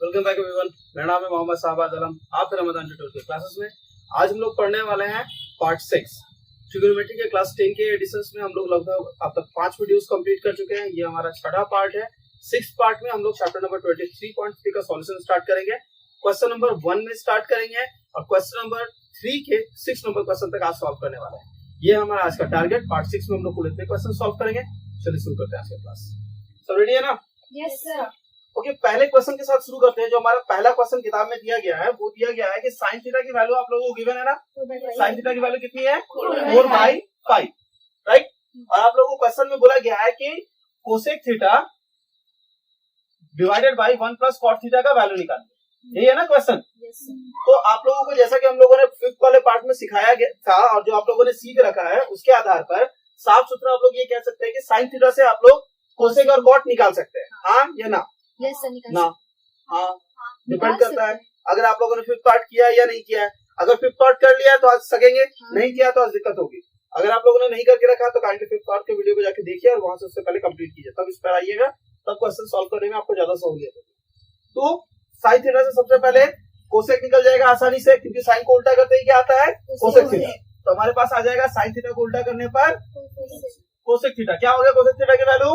Welcome back everyone. मेरा नाम है मोहम्मद शाहबाज आलम। आप रमजान ट्यूटोरियल के क्लासेस में आज हम लोग पढ़ने वाले हैं पार्ट 6 ट्रिगोनोमेट्री के क्लास 10 के एडिशंस में। हम लोग लगभग अब तक 5 वीडियोस कंप्लीट कर चुके हैं। ये हमारा छठा पार्ट है। 6th पार्ट में हम लोग चैप्टर नंबर 23.3 का सॉल्यूशन स्टार्ट करेंगे। क्वेश्चन नंबर 1 में स्टार्ट करेंगे और क्वेश्चन नंबर 3 के 6 नंबर क्वेश्चन तक आज सॉल्व करने वाले हैं। ये हमारा आज का टारगेट। पार्ट 6 में हम लोग पूरे क्वेश्चन सॉल्व करेंगे। चलिए शुरू करते हैं आज का क्लास। सब रेडी है ना? Yes sir. ओके, पहले क्वेश्चन के साथ शुरू करते हैं। जो हमारा पहला क्वेश्चन किताब में दिया गया है वो दिया गया है कि साइन थीटा की वैल्यू आप लोगों को गिवन है ना। साइन थीटा की वैल्यू कितनी है? 4/5, राइट। और आप लोगों को क्वेश्चन में बोला गया है कि cosec theta divided by 1 plus cot theta का वैल्यू निकालिए। यही है ना क्वेश्चन? Yes sir. तो आप लोगों को जैसा कि हम लोगों ने 5th वाले पार्ट में सिखाया गया था और जो आप लोगों ने सीख रखा है उसके आधार पर साफ सुथरा आप लोग ये कह सकते हैं कि साइन थीटा से आप लोग कोसेक और कॉट निकाल सकते हैं। हाँ या ना? यस सर, निकाल ना? हाँ, डिपेंड करता है अगर आप लोगों ने 5th पार्ट किया है या नहीं किया है। अगर 5th पार्ट कर लिया है तो आज सकेंगे, नहीं किया तो आज दिक्कत होगी। अगर आप लोगों ने नहीं करके रखा तो काइंडली 5th पार्ट के वीडियो को जाके देखिए और वहां से उससे पहले कंप्लीट कीजिए, तब इस पर आइएगा, तब क्वेश्चन सॉल्व करने में आपको ज्यादा सहूलियत होगी। तो साइन थीटा से सबसे पहले कोसेक निकल जाएगा आसानी से, क्योंकि साइन को उल्टा करते ही क्या आता है? Cosec theta. तो हमारे पास आ जाएगा साइन थीटा को उल्टा करने पर कोसेक थीटा। क्या हो गया कोसेक थीटा की वैल्यू?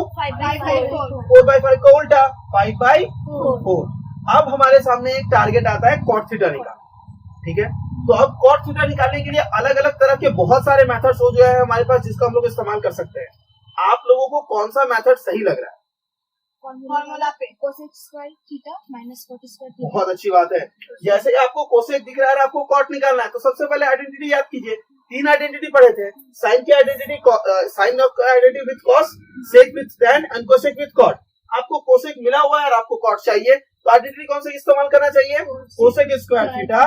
4/5 का उल्टा 5/4। अब हमारे सामने एक टारगेट आता है कॉट थीटा निकालना। ठीक है, तो अब कॉट थीटा निकालने के लिए अलग अलग तरह के बहुत सारे मेथड्स हो जो है हमारे पास, जिसका हम लोग इस्तेमाल कर सकते हैं। आप लोगों को कौन सा मेथड सही लग रहा है? फॉर्मूला पे cosec square theta minus cot square theta. बहुत अच्छी बात है। जैसे ही आपको कोसेक दिख रहा है आपको कॉट निकालना है, तो सबसे पहले आइडेंटिटी याद कीजिए। 3 आइडेंटिटी पढ़े थे। साइन की identity, sine of identity with cos, sec with tan and cosec with cot. आपको कोसेक मिला हुआ है और आपको कॉट चाहिए, तो आइडेंटिटी कौन सा इस्तेमाल करना चाहिए? Cosec square theta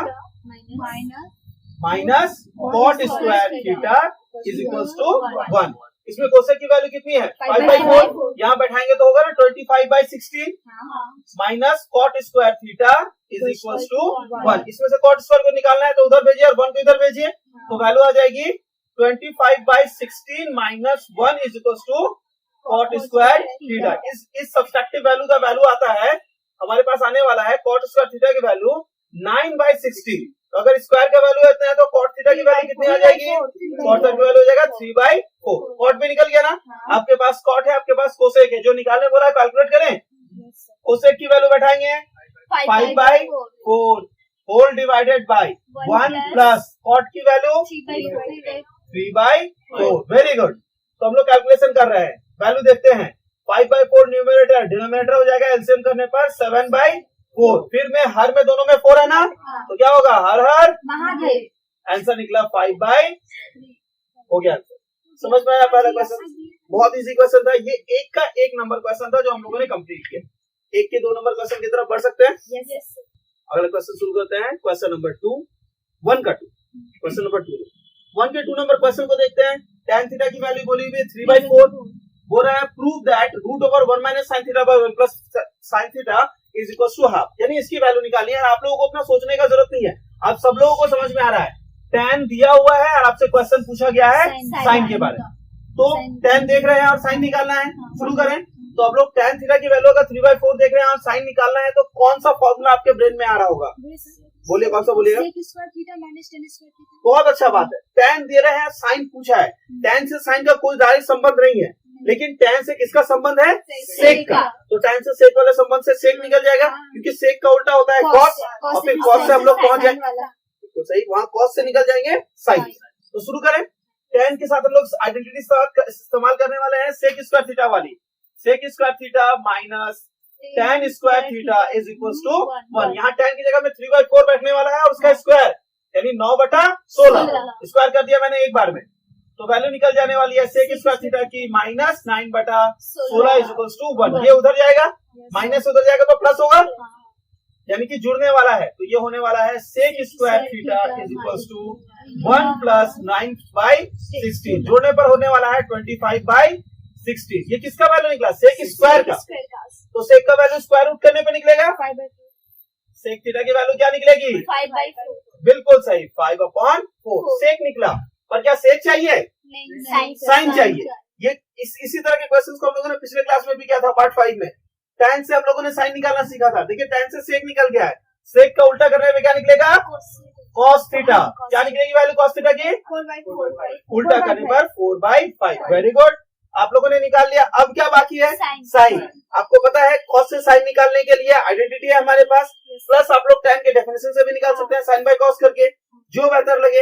minus cot square theta is equals to 1। इसमें कोसेक की वैल्यू कितनी है? 5/4। यहाँ बैठाएंगे तो होगा ना 25/16 minus cot square theta is equals to 1। इसमें से कॉट स्क्वायर को निकालना है तो उधर भेजिए और 1 को इधर भेजिए, तो वैल्यू आ जाएगी 25/16 minus 1 is equals to cot square theta. इस सब्सट्रैक्टिव वैल्यू का वैल्यू आता है, हमारे पास आने वाला है कॉट स्क्वायर थीटा की वैल्यू 9/16। तो अगर स्क्वायर का वैल्यू इतना है तो कॉट थीटा की वैल्यू कितनी आ जाएगी? कॉट की वैल्यू हो जाएगा 3/4। कॉट भी निकल गया ना। आपके पास कॉट है, आपके पास कोसेक है। जो निकालने बोला है कैलकुलेट करें। कोसेक की वैल्यू बैठाएंगे 5/4 whole divided by 1 plus cot की वैल्यू 3/4। Very good. तो हम लोग कैलकुलेशन कर रहे हैं, वैल्यू देखते हैं। 5/4 न्यूमरेटर, डिनोमिनेटर हो जाएगा एलसीएम करने पर 7/4। फिर में हर में दोनों में 4 है ना, तो क्या होगा? हर हर महादेव। आंसर निकला 5/3 हो गया। समझ में आया पहला क्वेश्चन? बहुत इजी क्वेश्चन था ये। एक का 1 नंबर क्वेश्चन था जो हम लोगों ने कंप्लीट किया। 1 के 2 नंबर क्वेश्चन की तरफ बढ़ सकते हैं। अगला क्वेश्चन शुरू करते हैं। क्वेश्चन नंबर 2, 1 का 2। क्वेश्चन नंबर 2, 1 के 2 नंबर क्वेश्चन को देखते हैं। tan थीटा की वैल्यू बोली हुई 3/4। बोल रहा है prove that √1 minus sine theta by 1 plus sine theta is equal to half. यानी इसकी वैल्यू निकालनी है। आप लोगों को अपना सोचने का जरूरत नहीं है, आप सब लोगों को समझ में आ रहा है। tan दिया हुआ है और आपसे क्वेश्चन पूछा गया है साइन के बारे में, तो tan देख रहे हैं और साइन निकालना है। शुरू करें। तो आप लोग tan थीटा की वैल्यू अगर 3/4 देख रहे हैं और साइन निकालना है, तो कौन सा फॉर्मूला आपके ब्रेन में आ रहा होगा? बोलिए, कौन सा बोलिएगा? बहुत अच्छा बात है। tan दे रहे हैं, साइन पूछा है। tan से साइन का कोई डायरेक्ट संबंध नहीं है, लेकिन tan से किसका संबंध है? सेक का। तो tan से सेक वाले संबंध से सेक निकल जाएगा, क्योंकि सेक का उल्टा होता है कॉस, और फिर कॉस से हम लोग पहुंच जाएंगे तो सही, वहां कॉस से निकल जाएंगे साइन। तो शुरू करें। tan के साथ हम लोग आइडेंटिटी इस्तेमाल करने वाले हैं सेक स्क्वायर थीटा वाली। Sec square theta minus tan square theta is equal to 1। यहाँ tan की जगह में 3/4 बैठने वाला है और उसका स्क्वायर यानी 9/16 स्क्वायर कर दिया मैंने एक बार में, तो वैल्यू निकल जाने वाली है सेक स्क्वायर थीटा की माइनस 9/16 इज इक्वल टू 1। ये उधर जाएगा, माइनस उधर जाएगा तो प्लस होगा, यानी कि जुड़ने वाला है। तो ये होने वाला है sec square theta is equal to 1 plus 9/16। जोड़ने पर होने वाला है 25/16। ये किसका वैल्यू निकला? सेक स्क्वायर का। तो सेक का वैल्यू स्क्वायर रूट करने पे निकलेगा। सेक थीटा की वैल्यू क्या निकलेगी? 5/4। बिल्कुल सही, 5/4 सेक निकला। पर क्या सेक चाहिए? साइन चाहिए। ये इसी तरह के क्वेश्चन को हम लोगों ने पिछले क्लास में भी किया था पार्ट 5 में। tan से हम लोगों ने साइन निकालना सीखा था। देखिए tan से sec निकल गया है, sec का उल्टा करने में क्या निकलेगा? cos theta. क्या निकलेगी वैल्यू cos थीटा की? 4/4 उल्टा करने पर 4/5। वेरी गुड, आप लोगों ने निकाल लिया। अब क्या बाकी है? साइन। आपको पता है cos से साइन निकालने के लिए आइडेंटिटी है हमारे पास, प्लस आप लोग tan के डेफिनेशन से भी निकाल सकते हैं साइन बाय cos करके, जो बेहतर लगे।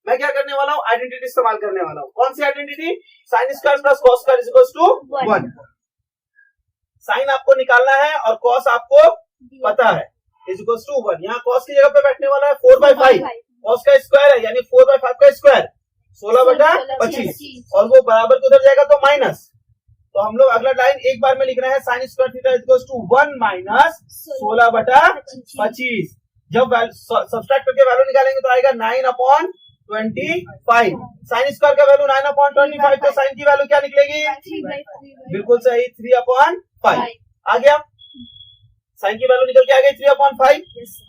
मैं क्या करने वाला हूँ? आइडेंटिटी इस्तेमाल करने वाला हूँ। कौन सी identity? Sine square plus cos square is equal to 1। Sine आपको निकालना है और cos आपको पता है इज इक्वल टू 1। यहाँ cos की जगह पे बैठने वाला है 4/5, cos का स्क्वायर है यानी 4/5 का स्क्वायर 16/25, और वो बराबर को उधर जाएगा तो माइनस। तो हम लोग अगला लाइन एक बार में लिख रहे हैं sine square theta is equal to 1 minus 16/25। जब सब्सट्रैक्ट करके वैल्यू निकालेंगे तो आएगा 9/25। साइन स्क्वायर का वैल्यू 9/25, तो साइन की वैल्यू क्या निकलेगी? 3/3 बिल्कुल सही, 3/5 आ गया। साइन की वैल्यू निकल के आ गई 3/5।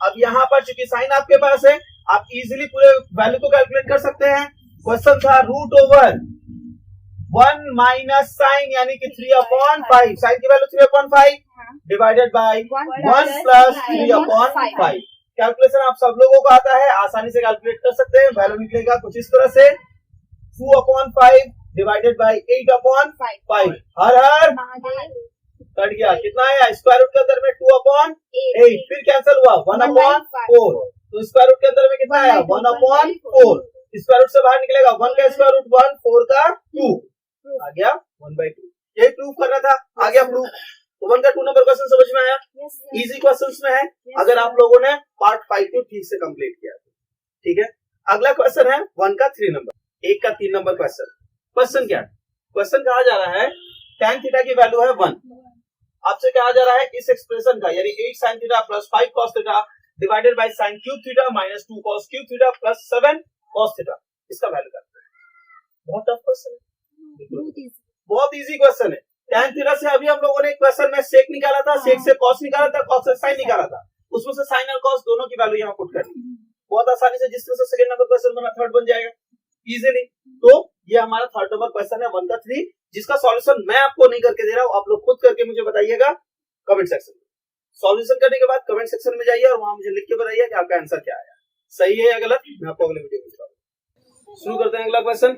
अब यहाँ पर चूंकि साइन आपके पास है, आप इजीली पूरे वैल्यू को कैलकुलेट कर सकते हैं। क्वेश्चन था √1 माइनस साइन यानी कि 3/5। साइन की value 3/5 divided by 1 plus 3/5। Calculation आप सब लोगों को आता है, आसानी से कैलकुलेट कर सकते हैं। वैल्यू निकलेगा कुछ इस तरह से 2/5 divided by 8/5। Her her cut गया, कितना आया? स्क्वायर रूट के अंदर में 2/8, फिर कैंसिल हुआ 1/4। तो स्क्वायर रूट के अंदर में कितना आया? 1/4। स्क्वायर रूट से बाहर निकलेगा 1 का स्क्वायर रूट 1, 4 का 2 आ गया 1/2। यही प्रूफ करना था, आ गया प्रूफ। तो 1 का 2 नंबर क्वेश्चन समझ में आया? इजी क्वेश्चंस में है, अगर आप लोगों ने पार्ट 5 को ठीक से कंप्लीट किया। ठीक है, अगला क्वेश्चन है 1 का 3 नंबर, 1 का 3 नंबर क्वेश्चन। क्वेश्चन क्या है? क्वेश्चन कहा जा रहा है tan थीटा की वैल्यू है 1। आपसे कहा जा रहा है इस एक्सप्रेशन का यानी 8 sin theta plus 5 cos theta divided bye sin cube theta minus 2 cos cube theta plus 7 cos theta, इसका वैल्यू करते हैं। बहुत टफ क्वेश्चन है, बहुत इजी क्वेश्चन है। tan थीटा से अभी हम लोगों ने क्वेश्चन में सेक निकाला था, सेक से cos निकाला था, cos से sin निकाला था, उसमें से sin और cos दोनों की वैल्यू यहाँ पुट करनी है। बहुत आसानी से, जिस तरह से सेकंड नंबर क्वेश्चन बना थर्ड बन जाएगा इजीली। तो ये हमारा थर्ड नंबर क्वेश्चन है 1 का 3, जिसका सॉल्यूशन मैं आपको नहीं करके दे रहा हूँ, आप लोग खुद करके मुझे बताइएगा कमेंट सेक्शन में। सॉल्यूशन करने के बाद कमेंट सेक्शन में जाइए और वहां मुझे लिख के बताइए कि आपका आंसर क्या आया, सही है या गलत। मैं आपको अगले वीडियो में बताऊंगा। शुरू करते हैं अगला क्वेश्चन।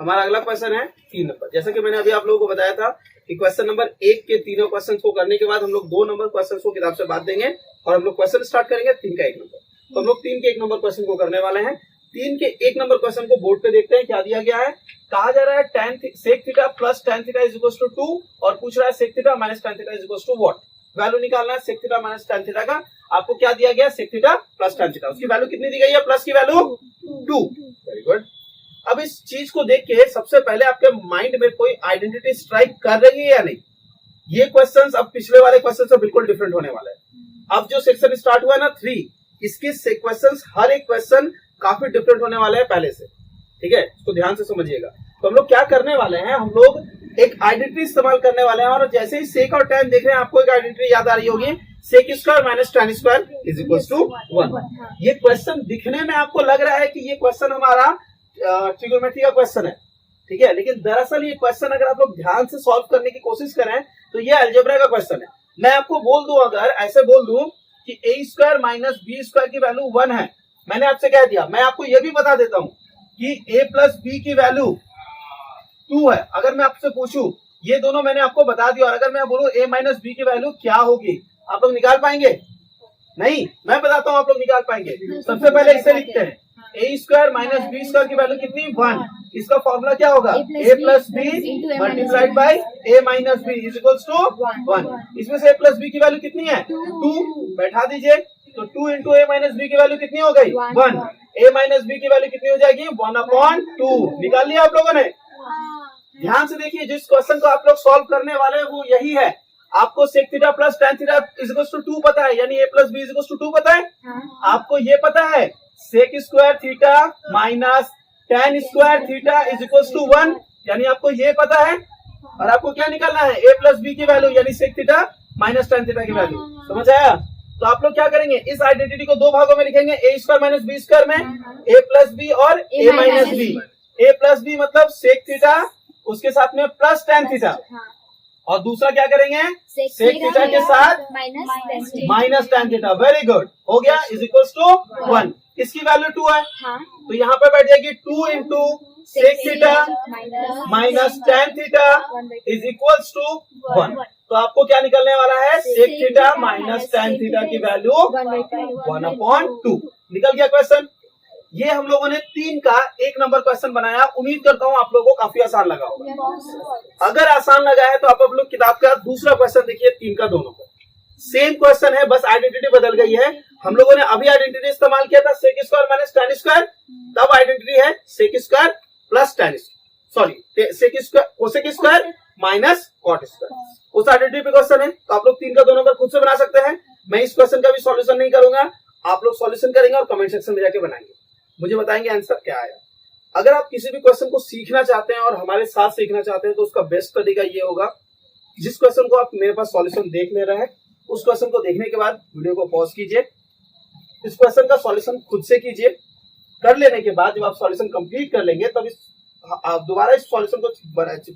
हमारा अगला क्वेश्चन है 3 नंबर। जैसा कि मैंने अभी आप लोगों को बताया था कि क्वेश्चन नंबर 1 के तीनों क्वेश्चन को करने के बाद हम लोग 2 नंबर क्वेश्चन को किताब से बात देंगे और हम लोग क्वेश्चन स्टार्ट करेंगे 3 का 1 नंबर। तो हम लोग 3 के 1 नंबर क्वेश्चन को करने वाले हैं। 3 के 1 नंबर क्वेश्चन को बोर्ड पे देखते हैं क्या दिया गया है। कहा जा रहा है tan sec theta plus tan theta is equal to 2 और पूछ रहा है sec theta minus tan theta is equal to what. Value निकालना है sec theta minus tan theta का। आपको क्या दिया गया? sec theta plus tan theta. उसकी वैल्यू कितनी दी गई है? प्लस की वैल्यू 2। Very good. अब इस चीज को देख के सबसे पहले आपके माइंड में कोई आइडेंटिटी स्ट्राइक कर रही है या नहीं? ये क्वेश्चंस अब पिछले वाले क्वेश्चन से बिल्कुल डिफरेंट होने वाला है। अब जो सेक्शन स्टार्ट हुआ है ना 3, इसके क्वेश्चंस हर एक क्वेश्चन काफी डिफरेंट होने वाले हैं पहले से। ठीक है, इसको ध्यान से समझिएगा। तो हम लोग क्या करने वाले हैं, हम लोग एक आइडेंटिटी इस्तेमाल करने वाले हैं और जैसे ही सेक और tan देख रहे हैं आपको एक आइडेंटिटी याद आ रही होगी, sec square minus tan square is equal to 1। ये क्वेश्चन दिखने में आपको लग रहा है कि ये क्वेश्चन हमारा ट्रिगोनोमेट्री का क्वेश्वन है, ठीक है, लेकिन दरअसल ये क्वेश्चन अगर आप लोग ध्यान से सॉल्व करने की कोशिश करें तो ये अलजेब्रा का क्वेश्चन है। मैं आपको बोल दूं, अगर ऐसे बोल दूं कि a square minus B square की वैल्यू 1 है, मैंने आपसे कह दिया, मैं आपको ये भी बता देता हूं कि a प्लस बी की वैल्यू 2 है। अगर मैं आपसे पूछूं, ये दोनों मैंने आपको बता दिया, और अगर मैं बोलूं a माइनस बी की वैल्यू क्या होगी, आप लोग निकाल पाएंगे? नहीं, मैं बताता हूं, आप लोग निकाल पाएंगे। सबसे पहले इसे लिखते हैं, a square minus B square की वैल्यू कितनी? 1। इसका फॉर्मूला क्या होगा? a plus B multiplied by a minus B is equals to 1। इसमें से a प्लस बी की वैल्यू कितनी है? 2। बैठा दीजिए, तो 2 इंटू a माइनस बी की वैल्यू कितनी हो गई? 1। a माइनस बी की वैल्यू कितनी हो जाएगी? 1/2। निकाल लिया आप लोगों ने? ध्यान से देखिए, जिस क्वेश्चन को आप लोग सॉल्व करने वाले हैं वो यही है। आपको sec theta plus tan theta is equal to 2 पता है, यानी a plus B is equal to 2 पता है। आपको ये पता है sec square theta minus tan square theta is equal to 1, यानी आपको ये पता है। और आपको क्या निकालना है? a प्लस बी की वैल्यू यानी sec theta minus tan theta की वैल्यू। समझ आया? तो आप लोग क्या करेंगे, इस आइडेंटिटी को 2 भागों में लिखेंगे, a square minus B square में a प्लस बी और a minus B. a plus B मतलब सेक थीटा, उसके साथ में प्लस tan थीटा, और दूसरा क्या करेंगे, सेक थीटा के साथ minus tan theta. Very good, हो गया, इज इक्वल्स टू 1। इसकी वैल्यू 2 है, तो यहाँ पे बैठ जाएगी 2 into sec theta minus tan theta is equals to 1। तो आपको क्या निकलने वाला है, sec theta minus tan theta की वैल्यू 1/2 निकल गया क्वेश्चन। ये हम लोगों ने 3 का 1 नंबर क्वेश्चन बनाया। उम्मीद करता हूँ आप लोगों को काफी आसान लगा होगा। अगर आसान लगा है तो आप लोग किताब का दूसरा क्वेश्चन देखिए, 3 का दोनों का सेम क्वेश्चन है, बस आइडेंटिटी बदल गई है। हम लोगों ने अभी आइडेंटिटी इस्तेमाल किया था sec square minus tan square, तब आइडेंटिटी है sec square plus tan sorry sec square cosec square minus cot square. उस आइडेंटिटी पे क्वेश्चन है, तो आप लोग 3 का 2 नंबर खुद से बना सकते हैं। मैं इस क्वेश्चन का भी सॉल्यूशन नहीं करूंगा, आप लोग सॉल्यूशन करेंगे और कमेंट सेक्शन में जाके बनाएंगे, मुझे बताएंगे आंसर क्या आया। अगर आप किसी भी क्वेश्चन को सीखना चाहते हैं और हमारे साथ सीखना चाहते हैं तो उसका बेस्ट तरीका ये होगा, जिस क्वेश्चन को आप मेरे पास सॉल्यूशन देख ले रहे हैं उस क्वेश्चन को देखने के बाद वीडियो को पॉज कीजिए, इस क्वेश्चन का सॉल्यूशन खुद से कीजिए। कर लेने के बाद जब आप सॉल्यूशन कंप्लीट कर लेंगे तब आप दोबारा इस सॉल्यूशन को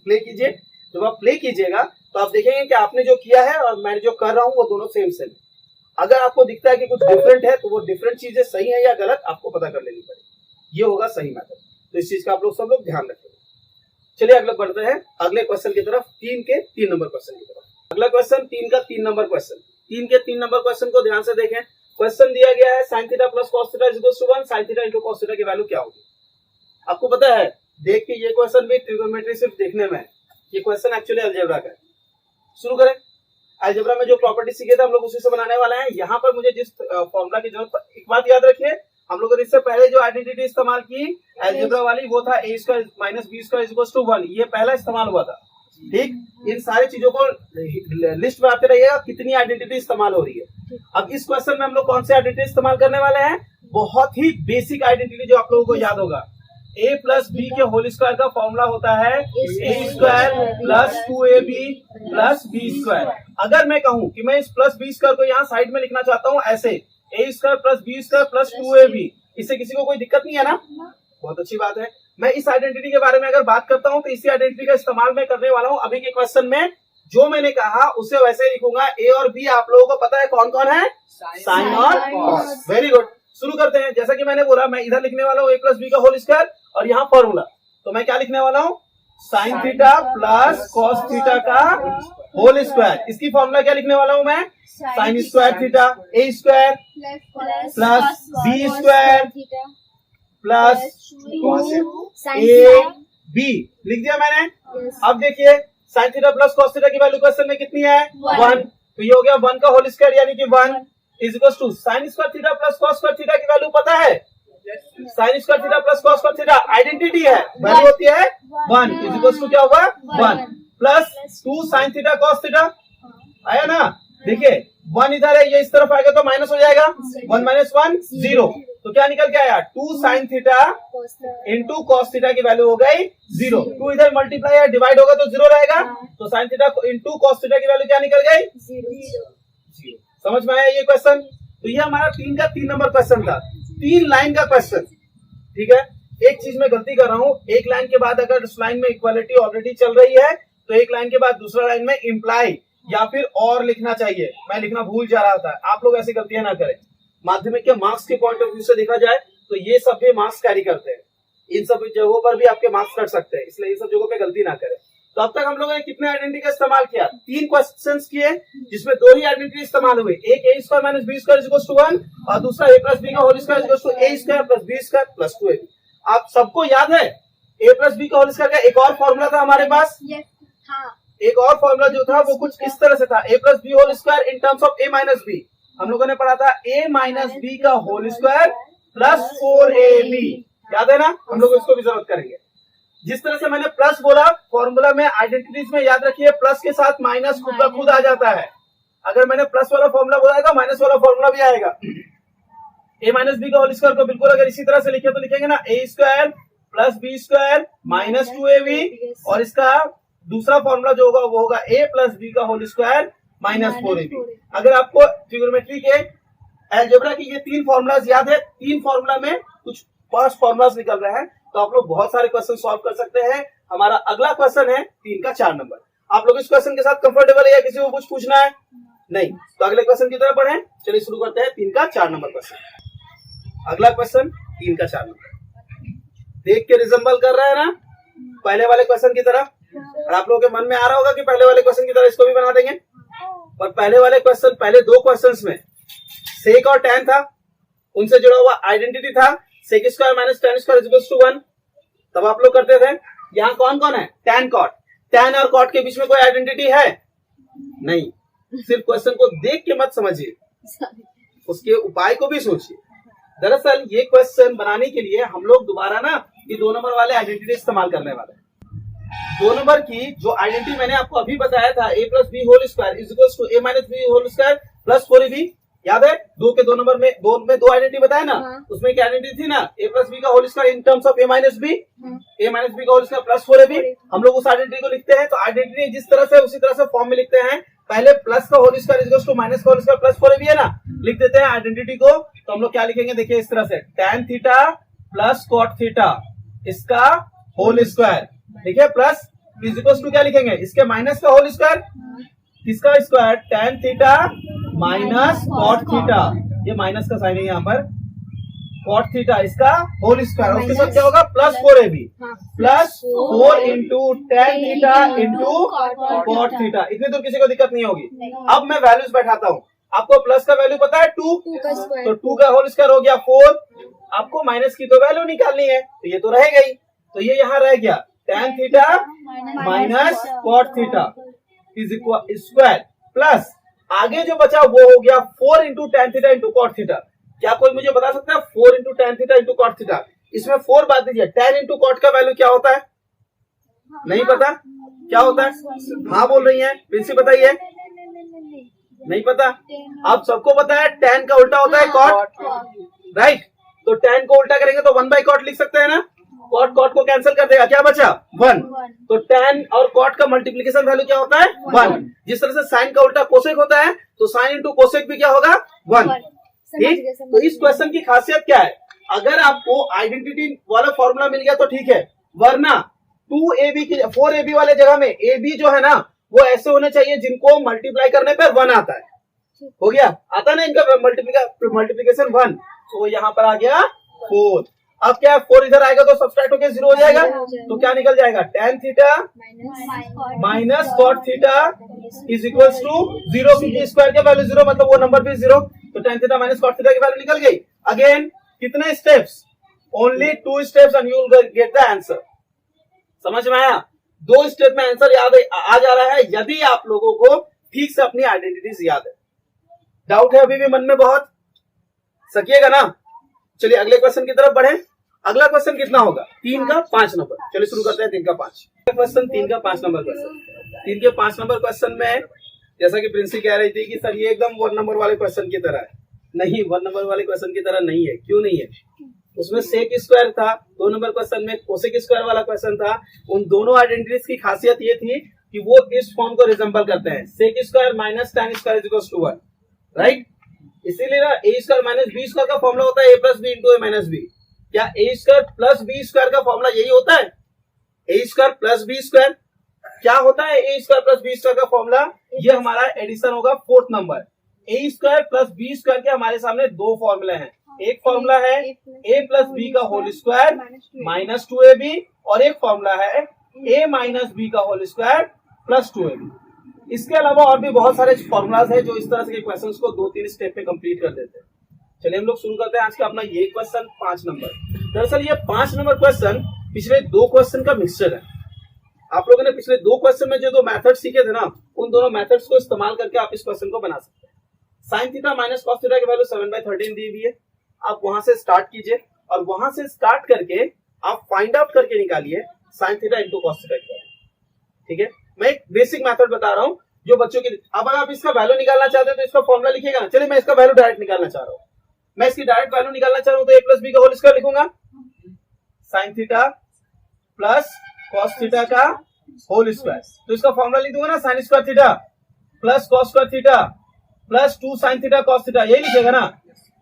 प्ले कीजिए। जब आप प्ले कीजिएगा तो आप देखेंगे कि आपने जो किया है और मैं जो कर रहा हूँ वो दोनों सेम है। अगर आपको दिखता है कि कुछ डिफरेंट है तो वो डिफरेंट चीजें सही है या गलत आपको पता कर लेनी पड़ेगी, ये होगा सही मेथड। तो इस चीज का आप लोग सब लोग ध्यान रखेंगे। चलिए अगले बढ़ते हैं अगले क्वेश्चन की तरफ, 3 के 3 नंबर क्वेश्चन की तरफ। अगला क्वेश्चन 3 का 3 नंबर क्वेश्चन। 3 के 3 नंबर क्वेश्चन को ध्यान से देखें। क्वेश्चन दिया गया है sin theta plus cos theta is equals to 1, sin theta into cos theta की वैल्यू क्या होगी। आपको पता है, देख के ये क्वेश्चन भी ट्रिगोनोमेट्री सिर्फ देखने में है, ये क्वेश्चन एक्चुअली अलजेब्रा का है। शुरू करें। अलजेब्रा में जो प्रॉपर्टी सीखे थे हम लोग उसी से बनाने वाले हैं। यहाँ पर मुझे जिस फॉर्मूला की जरूरत, एक बात याद रखिए, हम लोगों ने इससे पहले जो आइडेंटिटी इस्तेमाल की अलजेब्रा वाली वो था a square minus b square is equals to 1, ये पहला इस्तेमाल हुआ था। ठीक, इन सारी चीजों को लिस्ट में आते रहिएगा कितनी आइडेंटिटी इस्तेमाल हो रही है। अब इस क्वेश्चन में हम लोग कौन सी आइडेंटिटी इस्तेमाल करने वाले हैं, बहुत ही बेसिक आइडेंटिटी जो आप लोगों को याद होगा। a प्लस बी के होल स्क्वायर का फॉर्मूला होता है a square plus 2ab plus b square. अगर मैं कहूं कि मैं इस प्लस b स्क्वायर को यहाँ साइड में लिखना चाहता हूँ ऐसे, a square plus b square plus 2ab, इससे किसी को कोई दिक्कत नहीं है ना, बहुत अच्छी बात है। मैं इस आइडेंटिटी के बारे में अगर बात करता हूं तो इसी आइडेंटिटी का इस्तेमाल मैं करने वाला हूं अभी के क्वेश्चन में। जो मैंने कहा उसे वैसे ही लिखूंगा। ए और बी आप लोगों को पता है कौन कौन है, साइन और कॉस। वेरी गुड, शुरू करते हैं। जैसा कि मैंने बोला, मैं इधर लिखने वाला हूँ a प्लस बी का होल स्क्वायर और यहाँ फॉर्मूला, तो मैं क्या लिखने वाला हूँ, sign theta plus cos theta का होल स्क्वायर। इसकी फॉर्मूला क्या लिखने वाला हूँ मैं, sign square theta a square plus b square plus a b लिख दिया मैंने। अब देखिए sine theta plus cos theta की वैल्यू क्वेश्चन में कितनी है, 1, तो ये हो गया 1 का होल स्क्वायर यानी कि 1 is equal to sine square theta plus cos square theta की वैल्यू पता है, sine square theta plus cos square theta identity है, वैल्यू होती है 1 इज इक्वल टू क्या हुआ 1 plus 2 sine theta cos theta आया ना। देखिए 1 इधर है, ये इस तरफ आएगा तो माइनस हो जाएगा, 1 माइनस 1 0, तो क्या निकल के आया 2 sine theta into cos theta की वैल्यू हो गई 0। 2 इधर मल्टीप्लाई या डिवाइड होगा तो 0 रहेगा, तो sign theta into cos theta की वैल्यू क्या निकल गई 0। समझ में आया ये क्वेश्चन। तो ये हमारा 3 का 3 नंबर क्वेश्चन था, 3 लाइन का क्वेश्चन। ठीक है, एक चीज में गलती कर रहा हूँ, एक लाइन के बाद अगर उस लाइन में इक्वालिटी ऑलरेडी चल रही है तो एक लाइन के बाद दूसरा लाइन में इम्प्लाई या फिर और लिखना चाहिए, मैं लिखना भूल जा रहा था। आप लोग ऐसी गलतियां ना करें। माध्यमिक के मार्क्स के पॉइंट ऑफ व्यू से देखा जाए तो ये सब भी मार्क्स कैरी करते हैं, इन सब जगहों पर भी आपके मार्क्स कट सकते हैं, इसलिए इन सब जगहों पे गलती ना करें। तो अब तक हम लोगों ने कितने आइडेंटिटी का इस्तेमाल किया, 3 क्वेश्चंस किए जिसमें 2 ही आइडेंटिटी इस्तेमाल हुए, एक a square minus b square is equal to 1 और दूसरा a प्लस b का whole square is equal to a square plus b square plus 2ab। आप सबको याद है a प्लस b का होल स्क्वायर का एक और फॉर्मूला था हमारे पास, एक और फॉर्मूला जो था वो कुछ इस तरह से था, a plus B whole square in terms of a minus b। हम लोगों ने पढ़ा था a माइनस b का होल स्क्वायर प्लस 4ab, याद है ना, हम लोग इसको भी जरूरत करेंगे। जिस तरह से मैंने प्लस बोला फॉर्मूला में, आइडेंटिटीज में याद रखिए प्लस के साथ माइनस खुद ब खुद आ जाता है। अगर मैंने प्लस वाला फॉर्मूला बोला तो माइनस वाला फॉर्मूला भी आएगा। a माइनस बी का होल स्क्वायर को बिल्कुल अगर इसी तरह से लिखे तो लिखेंगे ना a square plus B square minus 2ab, और इसका दूसरा फॉर्मूला जो होगा वो होगा a प्लस बी का होल स्क्वायर माइनस 4ab। अगर आपको ट्रिगोनोमेट्री के अलजेब्रा की ये 3 फॉर्मूलाज याद है, 3 फॉर्मूला में कुछ 5 फॉर्मूलाज निकल रहे हैं, तो आप लोग बहुत सारे क्वेश्चन सॉल्व कर सकते हैं। हमारा अगला क्वेश्चन है 3 का 4 नंबर। आप लोग इस क्वेश्चन के साथ कंफर्टेबल है या किसी को कुछ पूछना है? नहीं। तो अगले क्वेश्चन की तरफ बढ़े। चलिए शुरू करते हैं 3 का 4 नंबर क्वेश्चन। अगला क्वेश्चन 3 का 4 नंबर, देख के रिजेंबल कर रहा है ना पहले वाले क्वेश्चन की तरह। और आप लोगों के मन में आ रहा होगा कि पहले वाले क्वेश्चन की तरह इसको भी बना देंगे, पर पहले वाले क्वेश्चन, पहले 2 क्वेश्चंस में सेक और tan था, उनसे जुड़ा हुआ आइडेंटिटी था sec square minus tan square is equals to 1। तब आप लोग करते थे। यहाँ कौन कौन है? tan cot। tan और cot के बीच में कोई आइडेंटिटी है? नहीं। सिर्फ क्वेश्चन को देख के मत समझिए, उसके उपाय को भी सोचिए। दरअसल ये क्वेश्चन बनाने के लिए हम लोग दोबारा ना ये 2 नंबर वाले आइडेंटिटी इस्तेमाल करने वाले हैं। 2 नंबर की जो आइडेंटिटी मैंने आपको अभी बताया था, a plus B whole square is equal to a minus B whole square plus 4ab, याद है? 2 नंबर में 2 आइडेंटिटी बताया ना, उसमें क्या आइडेंटिटी थी ना, a प्लस बी का whole square in terms of a minus B का होल स्क्वायर प्लस 4ab। हम लोग उस आइडेंटिटी को लिखते हैं, तो आइडेंटिटी जिस तरह से उसी तरह से फॉर्म में लिखते हैं। पहले प्लस का whole square is equal to minus का होल स्क्वायर प्लस 4ab है ना, लिख देते हैं आइडेंटिटी को। तो हम लोग क्या लिखेंगे? देखिए इस तरह से, tan theta plus cot theta इसका होल स्क्वायर, ठीक है, प्लस इज इक्वल टू क्या लिखेंगे? इसके माइनस का होल स्क्वायर, किसका square? tan theta minus cot theta, ये माइनस का साइन है यहाँ पर, cot थीटा इसका होल स्क्वायर, उसके साथ क्या होगा? Plus 4ab plus 4 into tan theta into cot theta. इतनी दूर किसी को दिक्कत नहीं होगी। अब मैं वैल्यूज बैठाता हूँ। आपको प्लस का वैल्यू पता है 2, तो 2 का होल स्क्वायर हो गया 4। आपको माइनस की तो वैल्यू निकालनी है, तो ये तो रहेगा ही, तो ये यहाँ रह गया tan theta minus cot theta is equal square plus आगे जो बचा वो हो गया 4 into tan theta into cot theta. क्या कोई मुझे बता सकता है 4 into tan theta into cot theta? इसमें 4 बात दीजिए, tan इंटू cot का वैल्यू क्या होता है? नहीं पता क्या होता है? हाँ बोल रही है, प्रिंसी बताइए। नहीं पता? आप सबको पता है tan का उल्टा होता है cot, राइट? तो tan को उल्टा करेंगे तो 1/cot लिख सकते हैं ना। cot को कैंसिल कर देगा, क्या बचा? 1। तो tan और cot का मल्टीप्लीकेशन वैल्यू क्या होता है? 1। जिस तरह से साइन का उल्टा कोसेक होता है, तो साइन इंटू कोसेक भी क्या होगा? 1। ठीक। तो इस क्वेश्चन की खासियत क्या है? अगर आपको आइडेंटिटी वाला फॉर्मूला मिल गया तो ठीक है, वरना 2ab की 4ab वाले जगह में ab जो है ना वो ऐसे होने चाहिए जिनको मल्टीप्लाई करने पर 1 आता है। हो गया? आता है ना इनका मल्टीप्लीकेशन 1, तो यहाँ पर आ गया 4। अब क्या 4 इधर आएगा तो सब्सट्रैक्ट होकर 0 हो जाएगा, तो क्या निकल जाएगा? tan theta minus cot theta is equal to 0, क्योंकि स्क्वायर के वैल्यू 0 मतलब वो नंबर भी 0, तो tan theta minus cot theta की वैल्यू निकल गई। अगेन कितने steps? Only 2 steps and you will get the answer. समझ में आया? 2 स्टेप में आंसर याद आ जा रहा है यदि आप लोगों को ठीक से अपनी आइडेंटिटीज याद है। डाउट है अभी भी मन में बहुत? सकिएगा ना? चलिए अगले क्वेश्चन की तरफ बढ़े। अगला क्वेश्चन कितना होगा? 3 का 5 नंबर। चलिए शुरू करते हैं 3 का 5 क्वेश्चन। 3 का 5 नंबर क्वेश्चन। 3 के 5 नंबर क्वेश्चन में जैसा कि प्रिंसी कह रही थी कि सर ये एकदम 1 नंबर वाले क्वेश्चन की तरह है। नहीं, 1 नंबर वाले क्वेश्चन की तरह नहीं है। क्यों नहीं है? उसमें सेक स्क्वायर था, 2 नंबर क्वेश्चन में कोसेक स्क्वायर वाला क्वेश्चन था। उन दोनों आइडेंटिटीज की खासियत ये थी कि वो इस फॉर्म को रिजेंबल करते हैं, sec square minus tan square is equal to 1, right? इसीलिए ना A square minus B square का फॉर्मूला होता है A plus B into A minus B. क्या A square plus B square का फॉर्मूला यही होता है? A square plus B square क्या होता है? A square plus B square का फॉर्मूला ये हमारा एडिशन होगा 4th number. A square plus B square के हमारे सामने 2 फॉर्मूले हैं। एक फॉर्मूला है ए प्लस बी का होल स्क्वायर माइनस 2ab, और एक फॉर्मूला है ए माइनस बी का होल स्क्वायर प्लस 2ab। इसके अलावा और भी बहुत सारे फॉर्मूलाज हैं जो इस तरह के क्वेश्चंस को 2-3 स्टेप में कंप्लीट कर देते हैं। चलिए हम लोग शुरू करते हैं आज का अपना ये क्वेश्चन 5 नंबर। दरअसल ये 5 नंबर क्वेश्चन पिछले 2 क्वेश्चन का मिक्सचर है। आप लोगों ने पिछले 2 क्वेश्चन में जो 2 मेथड सीखे थे ना, उन दोनों मेथड्स को इस्तेमाल करके आप इस क्वेश्चन को बना सकते हैं। Sine theta minus cos theta की वैल्यू 7/13 दी हुई है। आप वहां से स्टार्ट कीजिए और वहां से स्टार्ट करके आप फाइंड आउट करके निकालिए sign theta into cos theta की वैल्यू। ठीक है, मैं एक बेसिक मेथड बता रहा हूँ जो बच्चों की। अब अगर आप इसका वैल्यू निकालना चाहते हैं तो इसका फॉर्मूला लिखिएगा ना। चलिए मैं इसका वैल्यू डायरेक्ट निकालना चाह रहा हूँ। मैं इसकी डायरेक्ट वैल्यू निकालना चाह रहा हूँ तो ए प्लस बी का होल स्क्वायर लिखूंगा, sign theta plus cos theta का होल स्क्वायर। तो इसका फॉर्मूला लिख दूंगा ना, sign square theta plus cos square theta plus 2 sine theta cos theta, यही लिखेगा ना।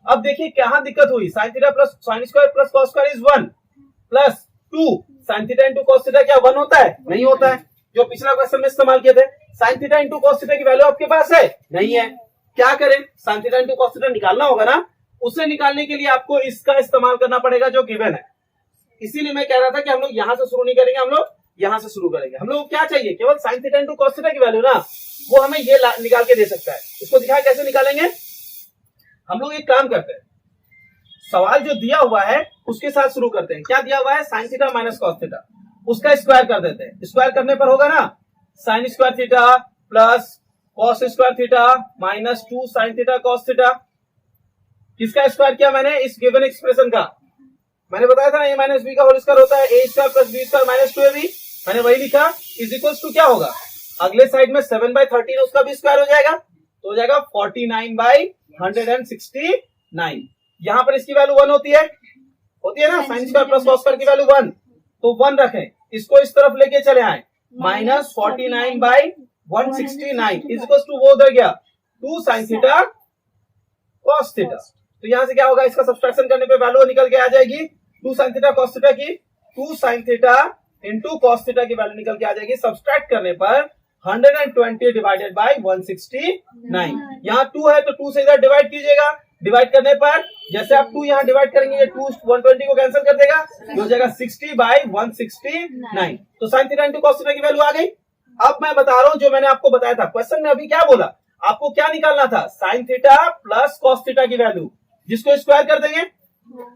अब देखिए क्या दिक्कत हुई, sign theta plus sign square plus cos square is 1 plus 2 sine theta into cos theta क्या 1 होता है? नहीं होता है। जो पिछला क्वेश्चन में इस्तेमाल किए थे। Sign theta into cos theta की वैल्यू आपके पास है? नहीं है। क्या करें? Sign theta into cos theta निकालना होगा ना, उसे निकालने के लिए आपको इसका इस्तेमाल करना पड़ेगा जो गिवन है। इसीलिए मैं कह रहा था कि हम लोग यहां से शुरू नहीं करेंगे, हम लोग यहां से शुरू करेंगे। हम लोग क्या चाहिए? केवल sign theta into cos theta की वैल्यू ना, वो हमें ये निकाल के दे सकता है। इसको दिखाए कैसे निकालेंगे। हम लोग एक काम करते हैं, सवाल जो दिया हुआ है उसके साथ शुरू करते हैं। क्या दिया हुआ है? Sine theta minus cos theta, उसका स्क्वायर कर देते हैं। स्क्वायर करने पर होगा ना sign square theta plus cos square theta minus 2 sine theta cos theta. किसका स्क्वायर किया मैंने? इस गिवन एक्सप्रेशन का। मैंने बताया था ना ए माइनस बी का होल स्क्वायर होता है A square plus B square minus 2ab। मैंने वही लिखा। इज इक्वल्स टू क्या होगा? अगले साइड में 7/13 उसका भी स्क्वायर हो जाएगा, तो हो जाएगा 49/169। यहां पर इसकी वैल्यू 1 होती है ना, sign square plus cos square की वैल्यू 1, तो 1 रखें। इसको इस तरफ लेके चले आए, माइनस 49/169 इज इक्वल टू वो उधर गया 2 साइन थीटा कॉस थीटा। तो यहां से क्या होगा? इसका सब्सट्रैक्शन करने पे वैल्यू निकल के आ जाएगी 2 साइन थीटा कॉस थीटा की, 2 sine theta into cos theta की वैल्यू निकल के आ जाएगी। सब्सट्रैक्ट करने पर 120 डिवाइडेड बाई 169। यहाँ 2 है तो 2 से इधर डिवाइड कीजिएगा। डिवाइड करने पर जैसे आप 2 यहाँ डिवाइड करेंगे, ये 2 120 को कैंसिल कर देगा, ये हो जाएगा 60/169। तो sign theta into cos theta की वैल्यू आ गई। अब मैं बता रहा हूँ जो मैंने आपको बताया था क्वेश्चन में। अभी क्या बोला आपको? क्या निकालना था? Sign theta plus cos theta की वैल्यू, जिसको स्क्वायर कर देंगे।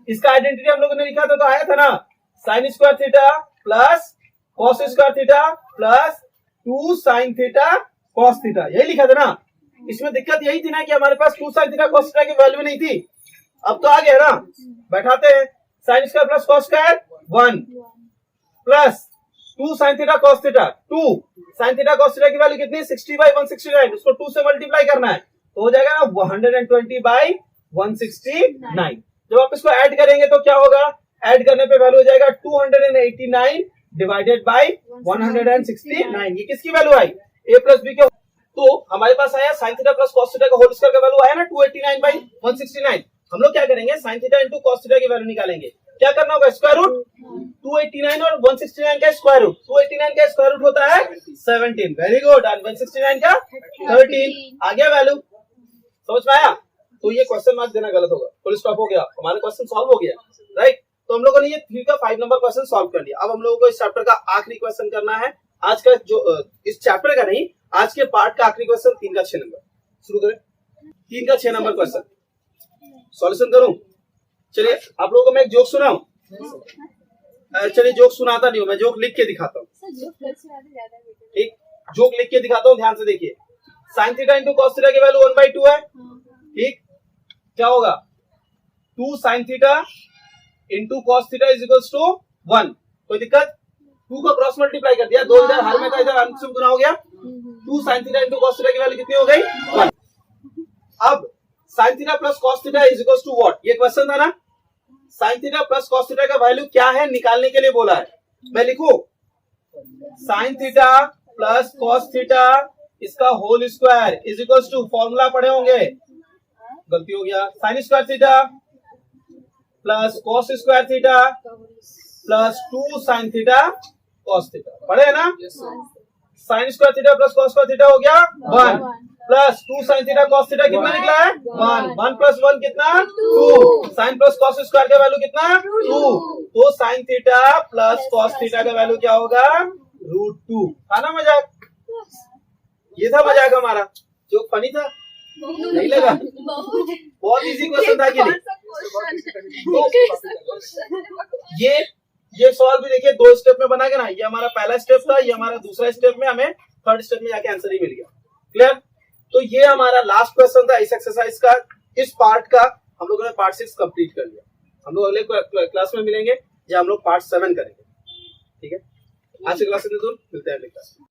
इसका आइडेंटिटी हम लोगों ने लिखा था, तो आया था ना sign square theta plus cos square theta plus 2 sine theta cos theta, यही लिखा था ना। इसमें दिक्कत यही थी ना कि हमारे पास 2 साइन थीटा कॉस थीटा की वैल्यू नहीं थी। अब तो आ गया ना, बैठाते हैं। Sine square plus cos square 1 plus 2 sine theta cos theta 2 sine theta cos theta की वैल्यू कितनी? 60/169। उसको 2 से मल्टीप्लाई करना है, तो हो जाएगा ना 120/169। जब आप इसको ऐड करेंगे तो क्या होगा? ऐड करने पे वैल्यू हो जाएगा 289 डिवाइडेड बाई 169। ये किसकी वैल्यू आई? ए प्लस बी के। तो हमारे पास आया sign theta plus cos theta का होल स्क्वायर का वैल्यू आया ना 289/169। हम लोग क्या करेंगे? Sign theta into cos theta की वैल्यू निकालेंगे। क्या करना होगा? स्क्वायर रूट 289 और 169 का स्क्वायर रूट। 289 का स्क्वायर रूट होता है 17। Very good. और 169 का 13। आ गया वैल्यू, समझ में आया? तो ये क्वेश्चन मार्क देना गलत होगा, फुल स्टॉप हो गया, हमारा क्वेश्चन सॉल्व हो गया, राइट। तो हम लोगों ने ये 3 का 5 नंबर क्वेश्चन सॉल्व कर लिया। अब हम लोगों को इस चैप्टर का आखिरी क्वेश्चन करना है। आज का जो इस चैप्टर का नहीं, आज के पार्ट का आखिरी क्वेश्चन 3 का 6 नंबर। शुरू करें। 3 का 6 नंबर क्वेश्चन सॉल्यूशन करूं। चलिए आप लोगों को मैं एक जोक सुनाऊं। चलिए जोक सुनाता नहीं हूं, मैं जोक लिख के दिखाता हूँ। ठीक, जोक लिख के दिखाता हूँ, ध्यान से देखिए। Sine theta into cos theta की वैल्यू 1/2 है। ठीक, क्या होगा? 2 sine theta into cos theta is equals to 1। कोई दिक्कत? 2 को क्रॉस मल्टीप्लाई कर दिया, 2 इधर हर में था, इधर अंश में गुना हो गया। 2 sine theta into cos theta की वैल्यू कितनी हो गई? 1। अब sine theta plus cos theta is equals to what? ये क्वेश्चन था ना। Sine theta plus cos theta का वैल्यू क्या है निकालने के लिए बोला है। मैं लिखूं sine theta plus cos theta इसका whole square is equals to, formula पढ़े होंगे, गलती हो गया, sine square theta plus cos square theta plus 2 sine theta cos theta, पढ़े है ना। Sign square theta plus cos square theta हो गया 1 plus 2 sine theta cos theta कितना निकला है? 1। 1 प्लस 1 कितना? 2। साइन प्लस कॉस स्क्वायर का वैल्यू कितना? 2। तो sign theta plus cos theta का वैल्यू क्या होगा? √2। था ना मजाक? ये था मजाक हमारा। जो फनी था, नहीं लगा? बहुत इजी क्वेश्चन था कि नहीं? ये सवाल भी देखिए 2 स्टेप में बना के ना। ये हमारा पहला स्टेप था, ये हमारा दूसरा स्टेप में, हमें थर्ड स्टेप में जाके आंसर ही मिल गया। क्लियर? तो ये हमारा लास्ट क्वेश्चन था इस एक्सरसाइज का। इस पार्ट का हम लोगों ने पार्ट 6 कंप्लीट कर लिया। हम लोग अगले क्लास में मिलेंगे जब हम लोग पार्ट 7 करेंगे। ठीक है, आज की क्लास में मिलते हैं अगली क्लास में।